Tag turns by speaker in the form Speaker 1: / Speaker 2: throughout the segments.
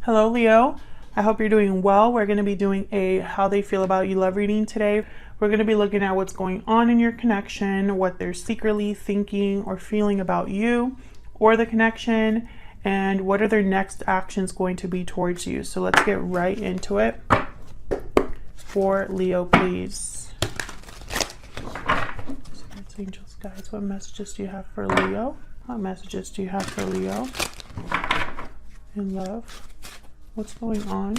Speaker 1: Hello, Leo. I hope you're doing well. We're going to be doing a how they feel about you love reading today. We're going to be looking at what's going on in your connection, what they're secretly thinking or feeling about you or the connection, and what are their next actions going to be towards you. So let's get right into it. For Leo, please. Spirits, angels, guides, what messages do you have for Leo? What messages do you have for Leo in love? What's going on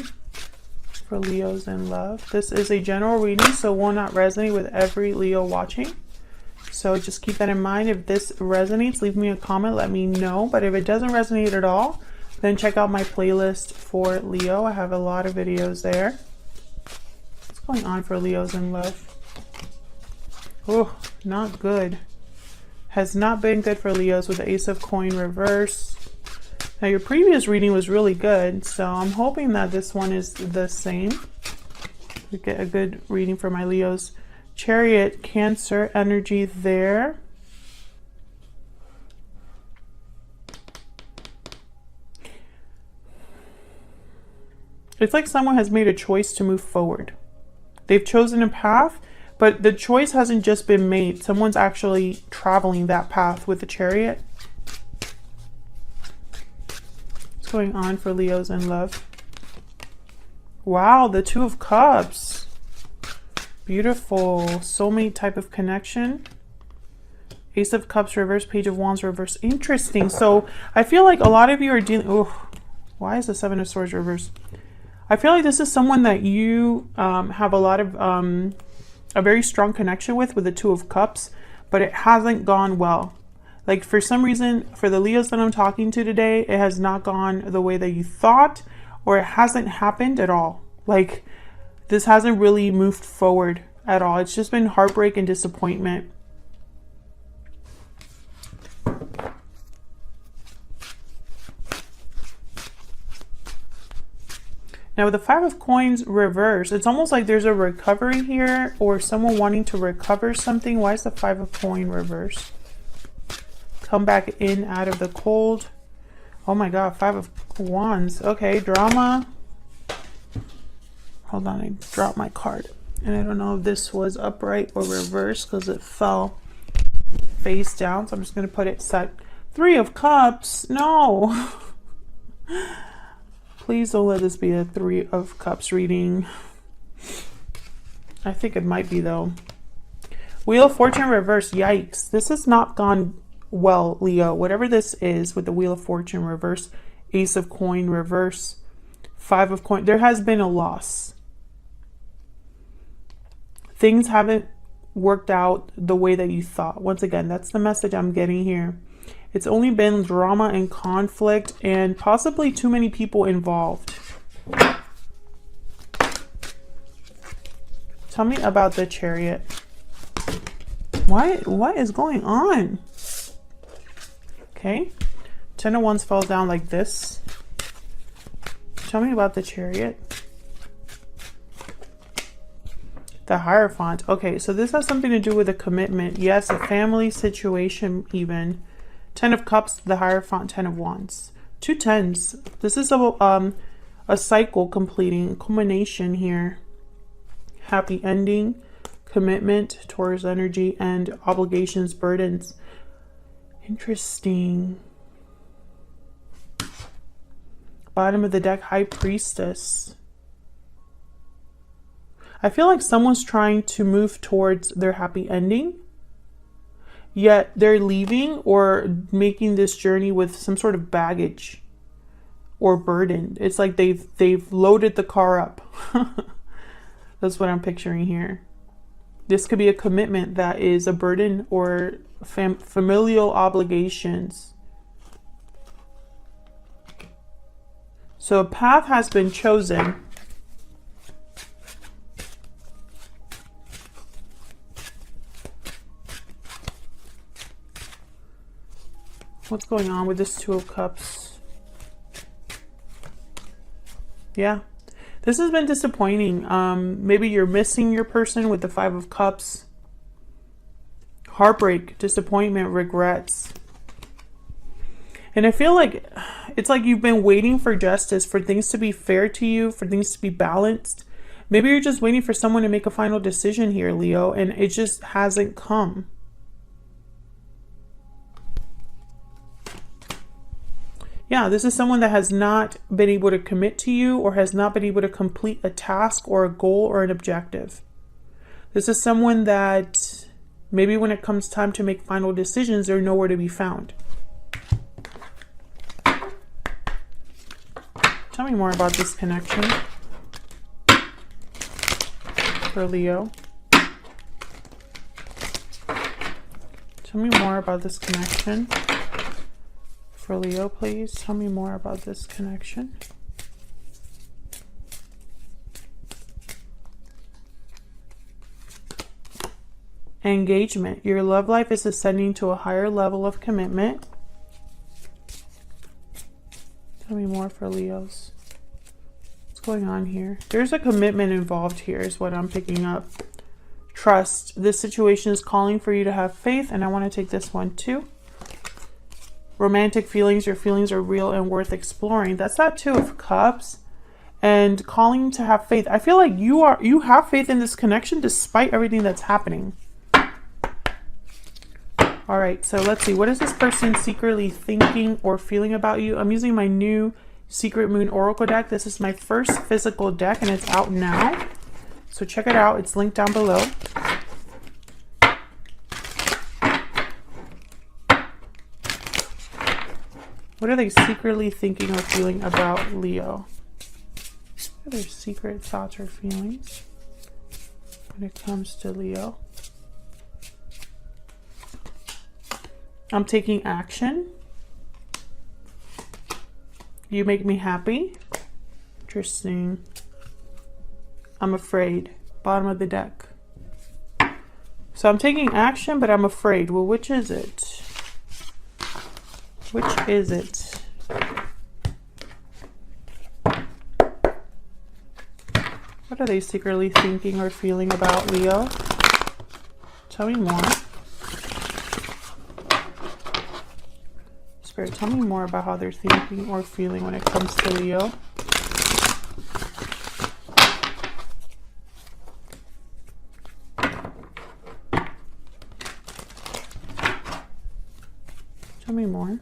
Speaker 1: for Leos in love? This is a general reading, so will not resonate with every Leo watching. So just keep that in mind. If this resonates, leave me a comment, let me know. But if it doesn't resonate at all, then check out my playlist for Leo. I have a lot of videos there. What's going on for Leos in love? Oh, not good. Has not been good for Leos with the Ace of Coin reverse. Now your previous reading was really good, so I'm hoping that this one is the same. We get a good reading for my Leos. Chariot, Cancer energy there. It's like someone has made a choice to move forward. They've chosen a path, but the choice hasn't just been made. Someone's actually traveling that path with the Chariot. Going on for Leos in love. Wow, the Two of Cups. Beautiful. Soulmate type of connection. Ace of Cups reverse, Page of Wands reverse. Interesting. So I feel like a lot of you are dealing... Oh, why is the Seven of Swords reverse? I feel like this is someone that you have a lot of... a very strong connection with the Two of Cups, but it hasn't gone well. Like for some reason, for the Leos that I'm talking to today, it has not gone the way that you thought, or it hasn't happened at all. Like this hasn't really moved forward at all. It's just been heartbreak and disappointment. Now with the Five of Coins reverse, it's almost like there's a recovery here or someone wanting to recover something. Why is the Five of Coin reverse? Come back in out of the cold. Oh my god, Five of Wands. Okay, drama. Hold on, I dropped my card. And I don't know if this was upright or reversed because it fell face down. So I'm just going to put it set. Three of Cups. No. Please don't let this be a Three of Cups reading. I think it might be though. Wheel of Fortune reverse. Yikes. This has not gone well, Leo. Whatever this is with the Wheel of Fortune reverse, Ace of Coin reverse, Five of Coin, there has been a loss. Things haven't worked out the way that you thought. Once again, that's the message I'm getting here. It's only been drama and conflict and possibly too many people involved. Tell me about the Chariot. What is going on? Okay, Ten of Wands falls down like this. Tell me about the Chariot. The Hierophant. Okay, so this has something to do with a commitment. Yes, a family situation even. Ten of Cups, the Hierophant, Ten of Wands. Two tens. This is a cycle completing, culmination here. Happy ending, commitment, Taurus energy, and obligations, burdens. Interesting. Bottom of the deck, High Priestess. I feel like someone's trying to move towards their happy ending, yet they're leaving or making this journey with some sort of baggage or burden. It's like they've loaded the car up. That's what I'm picturing here. This could be a commitment that is a burden or familial obligations. So a path has been chosen. What's going on with this Two of Cups? Yeah. This has been disappointing. Maybe you're missing your person with the Five of Cups. Heartbreak, disappointment, regrets. And I feel like It's like you've been waiting for justice, for things to be fair to you, for things to be balanced. Maybe you're just waiting for someone to make a final decision here, Leo, and it just hasn't come. Yeah, this is someone that has not been able to commit to you or has not been able to complete a task or a goal or an objective. This is someone that maybe when it comes time to make final decisions, they're nowhere to be found. Tell me more about this connection for Leo. Tell me more about this connection for Leo, please. Tell me more about this connection. Engagement. Your love life is ascending to a higher level of commitment. Tell me more for Leos. What's going on here? There's a commitment involved here is what I'm picking up. Trust. This situation is calling for you to have faith, and I want to take this one too. Romantic feelings. Your feelings are real and worth exploring. That's that Two of Cups. And calling to have faith. I feel like you have faith in this connection despite everything that's happening. All right, so let's see. What is this person secretly thinking or feeling about you? I'm using my new Secret Moon Oracle deck. This is my first physical deck, and it's out now. So check it out. It's linked down below. What are they secretly thinking or feeling about Leo? What are their secret thoughts or feelings when it comes to Leo? I'm taking action. You make me happy. Interesting. I'm afraid. Bottom of the deck. So I'm taking action, but I'm afraid. Well, which is it? Which is it? What are they secretly thinking or feeling about Leo? Tell me more. Spirit, tell me more about how they're thinking or feeling when it comes to Leo. Tell me more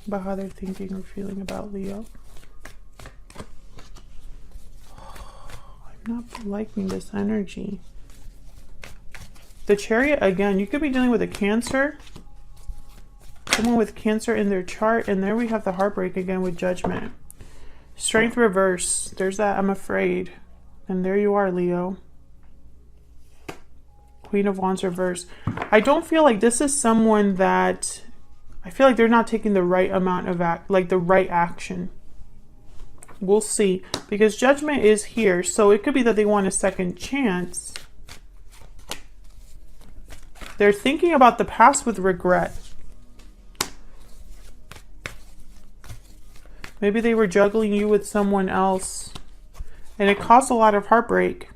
Speaker 1: about how they're thinking or feeling about Leo. I'm not liking this energy. The Chariot, again, you could be dealing with a Cancer. Someone with Cancer in their chart. And there we have the heartbreak again with Judgment. Strength reverse. There's that I'm afraid. And there you are, Leo. Queen of Wands reverse. I don't feel like this is someone that... I feel like they're not taking the right amount of the right action. We'll see. Because Judgment is here. So it could be that they want a second chance. They're thinking about the past with regret. Maybe they were juggling you with someone else. And it caused a lot of heartbreak.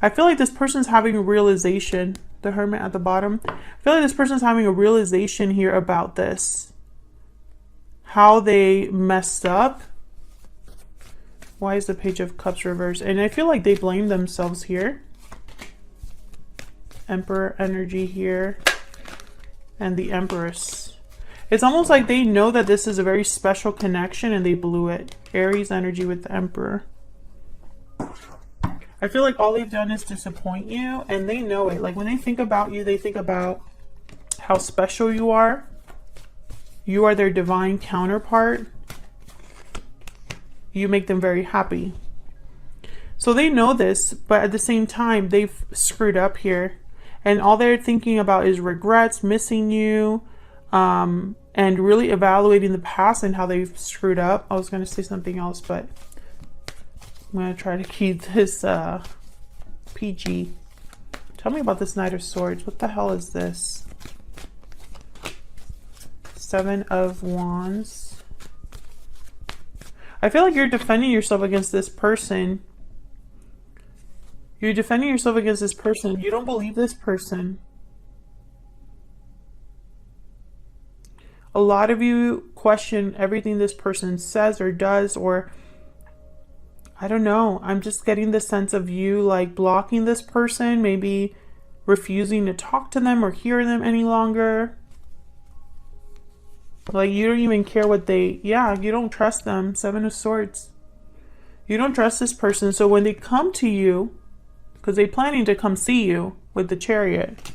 Speaker 1: I feel like this person's having a realization. The Hermit at the bottom. I feel like this person's having a realization here about this. How they messed up. Why is the Page of Cups reversed? And I feel like they blame themselves here. Emperor energy here. And the Empress. It's almost like they know that this is a very special connection and they blew it. Aries energy with the Emperor. I feel like all they've done is disappoint you, and they know it. Like when they think about you, they think about how special you are. You are their divine counterpart. You make them very happy. So they know this, but at the same time, they've screwed up here. And all they're thinking about is regrets, missing you, and really evaluating the past and how they've screwed up. I was going to say something else, but I'm going to try to keep this PG. Tell me about this Knight of Swords. What the hell is this? Seven of Wands. I feel like you're defending yourself against this person. You're defending yourself against this person. You don't believe this person. a lot of you question everything this person says or does, or I don't know. I'm just getting the sense of you like blocking this person, maybe refusing to talk to them or hear them any longer. Like you don't even care what they, you don't trust them. 7 of Swords. You don't trust this person. So when they come to you, because they're planning to come see you with the Chariot.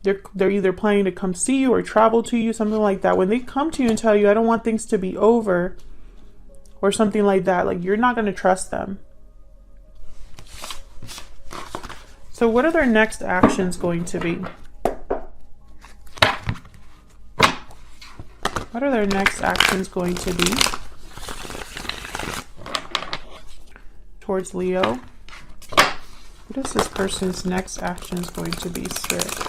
Speaker 1: They're either planning to come see you or travel to you, something like that. When they come to you and tell you, I don't want things to be over, or something like that, like you're not going to trust them. So what are their next actions going to be? What are their next actions going to be towards Leo? What is this person's next actions going to be, Spirit?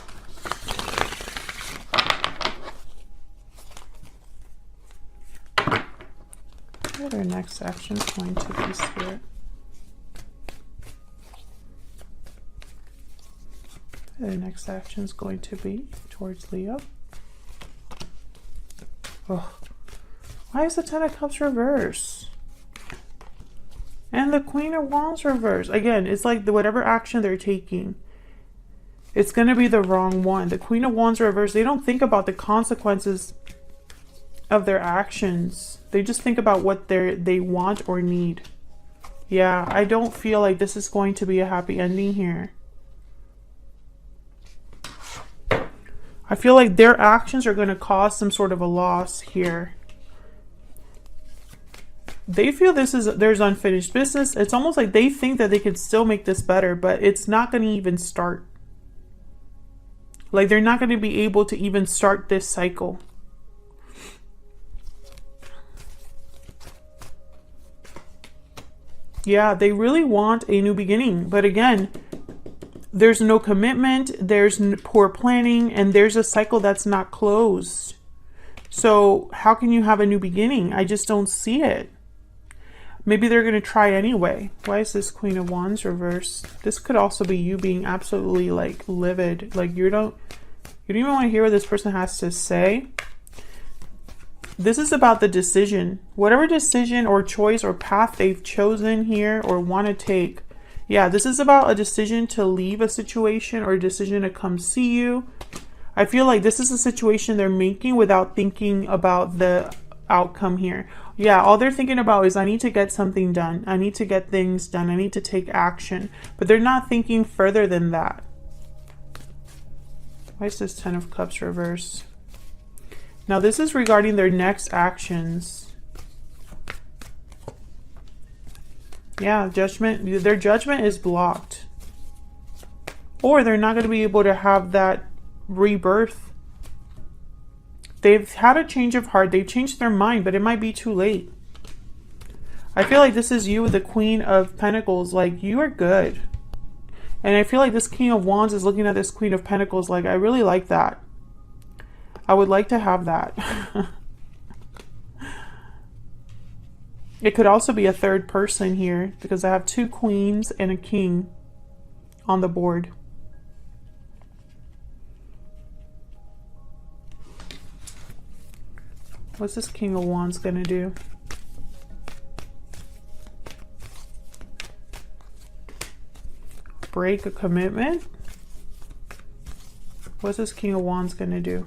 Speaker 1: What are their next actions going to be, Spirit? What are their next actions going to be towards Leo? Oh, why is the 10 of Cups reverse? And the Queen of Wands reverse. Again, it's like whatever action they're taking, it's going to be the wrong one. The Queen of Wands reverse, they don't think about the consequences of their actions. They just think about what they want or need. Yeah, I don't feel like this is going to be a happy ending here. I feel like their actions are going to cause some sort of a loss here. They feel there's unfinished business. It's almost like they think that they could still make this better, but it's not going to even start. Like they're not going to be able to even start this cycle. Yeah, they really want a new beginning. But again, there's no commitment, there's poor planning, and there's a cycle that's not closed. So how can you have a new beginning? I just don't see it. Maybe they're going to try anyway. Why is this Queen of Wands reversed? This could also be you being absolutely like livid. Like you don't even want to hear what this person has to say. This is about the decision. Whatever decision or choice or path they've chosen here or want to take. Yeah, this is about a decision to leave a situation or a decision to come see you. I feel like this is a situation they're making without thinking about the outcome here. Yeah, all they're thinking about is I need to get something done. I need to get things done. I need to take action. But they're not thinking further than that. Why is this 10 of Cups reverse? Now this is regarding their next actions. Yeah, judgment. Their judgment is blocked. Or they're not going to be able to have that rebirth. They've had a change of heart. They've changed their mind, but it might be too late. I feel like this is you with the Queen of Pentacles. Like, you are good. And I feel like this King of Wands is looking at this Queen of Pentacles like, I really like that. I would like to have that. It could also be a third person here because I have 2 queens and a king on the board. What's this King of Wands going to do? Break a commitment? What's this King of Wands going to do?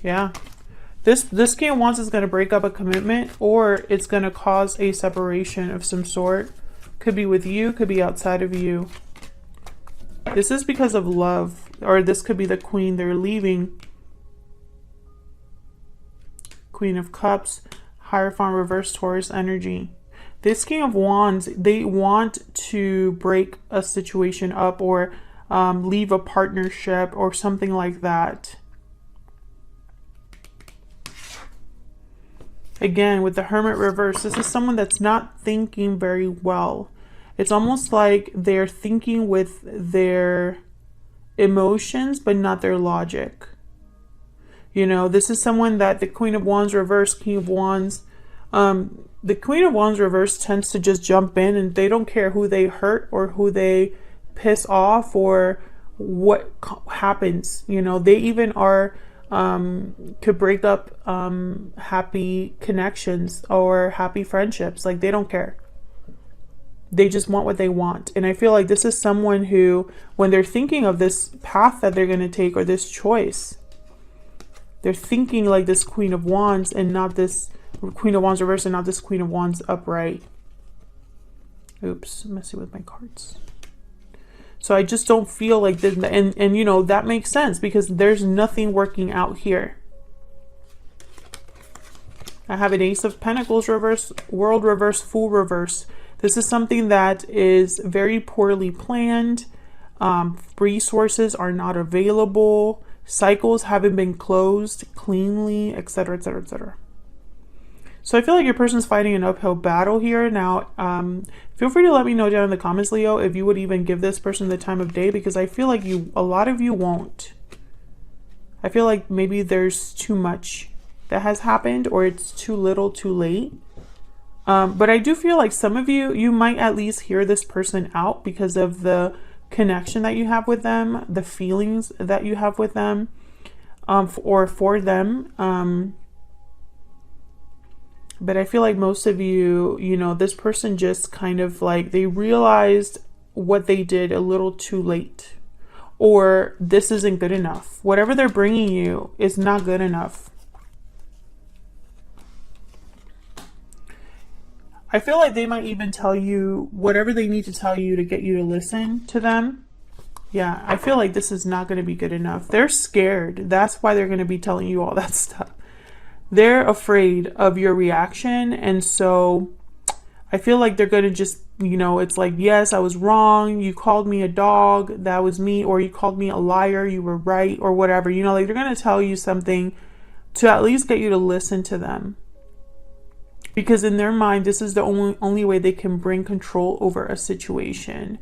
Speaker 1: Yeah. This King of Wands is going to break up a commitment, or it's going to cause a separation of some sort. Could be with you, could be outside of you. This is because of love, or this could be the Queen they're leaving. Queen of Cups, Hierophant, reverse Taurus energy. This King of Wands, they want to break a situation up or leave a partnership or something like that. Again, with the Hermit reverse, this is someone that's not thinking very well. It's almost like they're thinking with their emotions, but not their logic. You know, this is someone that the Queen of Wands reverse, King of Wands. The Queen of Wands reverse tends to just jump in and they don't care who they hurt or who they piss off or what happens. You know, they even are could break up happy connections or happy friendships. Like, they don't care. They just want what they want. And I feel like this is someone who, when they're thinking of this path that they're going to take or this choice, they're thinking like this Queen of Wands and not this Queen of Wands reverse and not this Queen of Wands upright. Oops, I'm messing with my cards. So I just don't feel like this. And you know, that makes sense because there's nothing working out here. I have an Ace of Pentacles reverse, World reverse, Fool reverse. This is something that is very poorly planned. Resources are not available. Cycles haven't been closed cleanly, etc., etc., etc. So I feel like your person's fighting an uphill battle here. Now, feel free to let me know down in the comments, Leo, if you would even give this person the time of day, because I feel like a lot of you won't. I feel like maybe there's too much that has happened, or it's too little too late. But I do feel like some of you might at least hear this person out because of the connection that you have with them, the feelings that you have with them, or for them. But I feel like most of you, you know, this person just kind of like, they realized what they did a little too late, or this isn't good enough. Whatever they're bringing you is not good enough. I feel like they might even tell you whatever they need to tell you to get you to listen to them. Yeah, I feel like this is not going to be good enough. They're scared. That's why they're going to be telling you all that stuff. They're afraid of your reaction. And so I feel like they're going to just, you know, it's like, yes, I was wrong. You called me a dog. That was me. Or you called me a liar. You were right. Or whatever. You know, like, they're going to tell you something to at least get you to listen to them. Because in their mind, this is the only way they can bring control over a situation.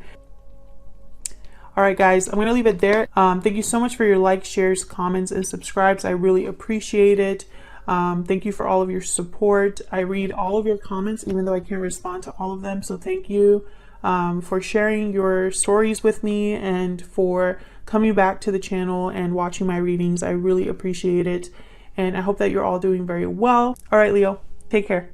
Speaker 1: All right, guys, I'm going to leave it there. Thank you so much for your likes, shares, comments, and subscribes. I really appreciate it. Thank you for all of your support. I read all of your comments, even though I can't respond to all of them. So thank you for sharing your stories with me and for coming back to the channel and watching my readings. I really appreciate it. And I hope that you're all doing very well. All right, Leo, take care.